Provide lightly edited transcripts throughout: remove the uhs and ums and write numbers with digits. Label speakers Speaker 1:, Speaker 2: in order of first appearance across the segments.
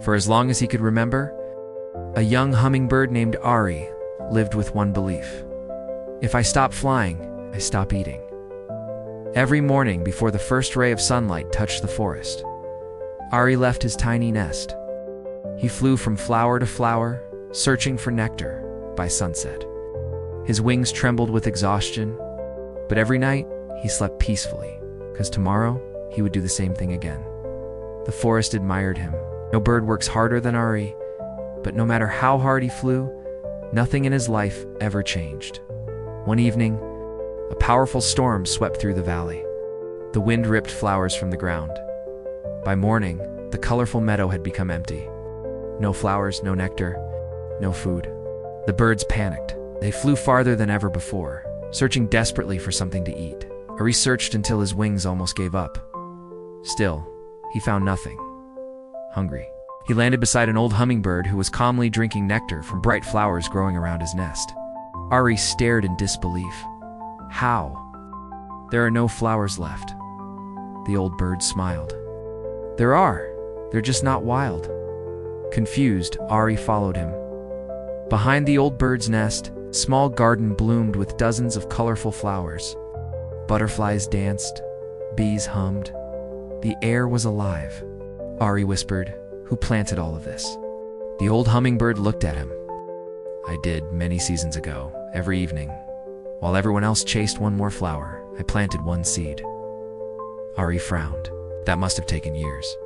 Speaker 1: For as long as he could remember, a young hummingbird named Ari lived with one belief. If I stop flying, I stop eating. Every morning before the first ray of sunlight touched the forest, Ari left his tiny nest. He flew from flower to flower, searching for nectar by sunset. His wings trembled with exhaustion, but every night he slept peacefully, because tomorrow he would do the same thing again. The forest admired him. No bird works harder than Ari, but no matter how hard he flew, nothing in his life ever changed. One evening, a powerful storm swept through the valley. The wind ripped flowers from the ground. By morning, the colorful meadow had become empty. No flowers, no nectar, no food. The birds panicked. They flew farther than ever before, searching desperately for something to eat. Ari searched until his wings almost gave up. Still, he found nothing. Hungry, he landed beside an old hummingbird who was calmly drinking nectar from bright flowers growing around his nest. Ari stared in disbelief. How? There are no flowers left. The old bird smiled. There are. They're just not wild. Confused, Ari followed him. Behind the old bird's nest, a small garden bloomed with dozens of colorful flowers. Butterflies danced. Bees hummed. The air was alive. Ari whispered, "Who planted all of this?" The old hummingbird looked at him. "I did many seasons ago, every evening. While everyone else chased one more flower, I planted one seed." Ari frowned. That must have taken years.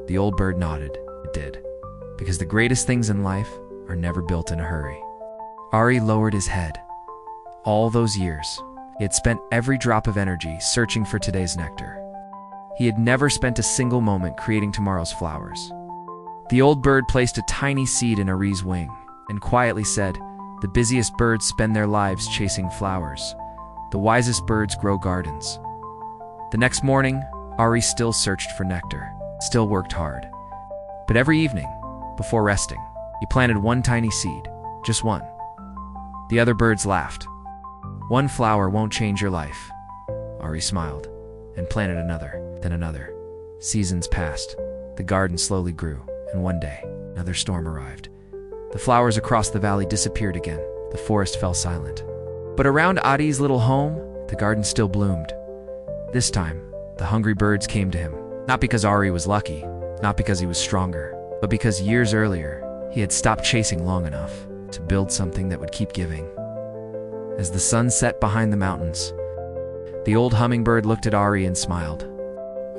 Speaker 1: The old bird nodded. It did. Because the greatest things in life are never built in a hurry. Ari lowered his head. All those years, he had spent every drop of energy searching for today's nectar. He had never spent a single moment creating tomorrow's flowers. The old bird placed a tiny seed in Ari's wing and quietly said, "The busiest birds spend their lives chasing flowers. The wisest birds grow gardens." The next morning, Ari still searched for nectar, still worked hard. But every evening, before resting, he planted one tiny seed, just one. The other birds laughed. "One flower won't change your life." Ari smiled and planted another, then another. Seasons passed. The garden slowly grew, and one day, another storm arrived. The flowers across the valley disappeared again. The forest fell silent. But around Ari's little home, the garden still bloomed. This time, the hungry birds came to him, not because Ari was lucky, not because he was stronger, but because years earlier, he had stopped chasing long enough to build something that would keep giving. As the sun set behind the mountains, the old hummingbird looked at Ari and smiled.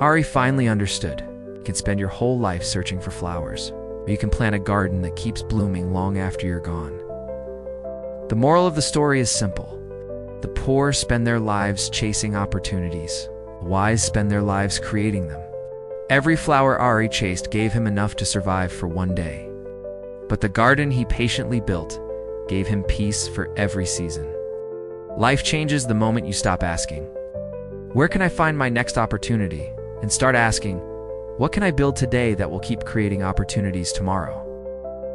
Speaker 1: Ari finally understood. You can spend your whole life searching for flowers, or you can plant a garden that keeps blooming long after you're gone. The moral of the story is simple. The poor spend their lives chasing opportunities. The wise spend their lives creating them. Every flower Ari chased gave him enough to survive for one day. But the garden he patiently built gave him peace for every season. Life changes the moment you stop asking, "Where can I find my next opportunity?" and start asking, "What can I build today that will keep creating opportunities tomorrow?"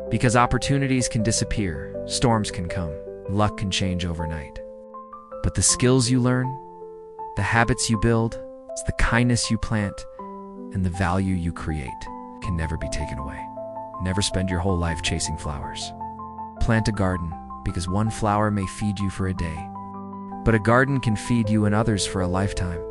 Speaker 1: Because opportunities can disappear, storms can come, luck can change overnight. But the skills you learn, the habits you build, the kindness you plant, and the value you create can never be taken away. Never spend your whole life chasing flowers. Plant a garden, because one flower may feed you for a day, but a garden can feed you and others for a lifetime.